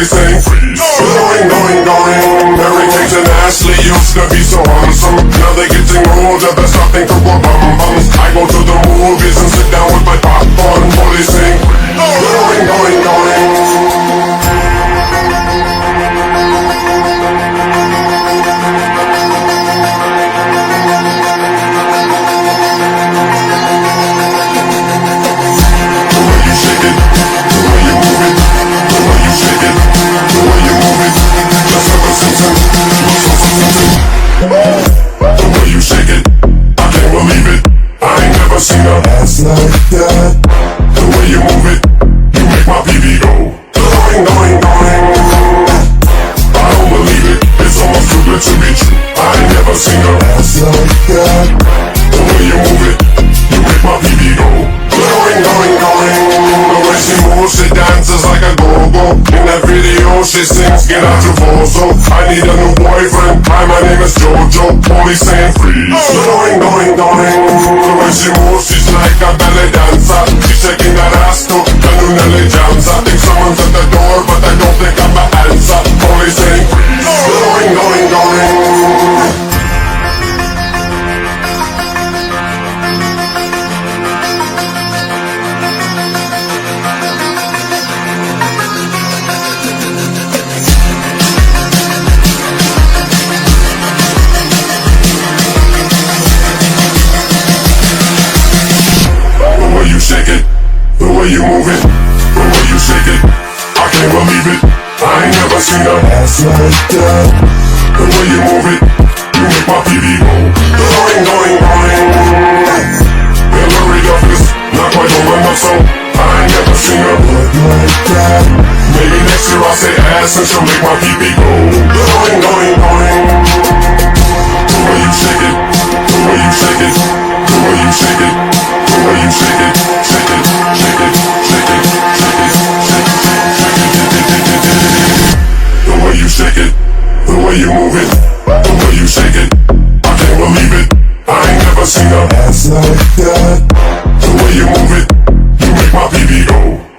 Police saying freeze. Going. Mary Kate and Ashley used to be so handsome. Now they're getting older, there's nothing to go bum-bums. I go to the movies and sit down with my popcorn. Police saying freeze. Going. The way you shake it, I can't believe it. I ain't never seen a ass like that. The way you move it, you make my PV go. Going. I don't believe it, it's almost too good to be true. I ain't never seen a ass like that. The way you move it, you make my PV go. Going. The way she moves, she dances like a go-go. In that video, she sings, get out your bozo. I need a new boyfriend, hi, my name is Jojo. Police saying freeze. Going. The way she moves, she's like a ballet dancer. She's shaking that ass to the new Nelly jams. I think someone's at the door, but I don't think I'm the answer. Police saying freeze. Going. The way you move it, the way you shake it, I can't believe it. I ain't never seen a ass like that. The way you move it, you make my PV go. Going. Hillary Duff is not quite old enough, so I ain't never seen a butt like that. Maybe next year I'll say ass and she'll make my PV go. Going. The way you shake it, the way you shake it, the way you shake it, the way you shake it, shake it. The way you shake it, the way you move it, the way you shake it, I can't believe it. I ain't never seen a ass like that. The way you move it, you make my PV go.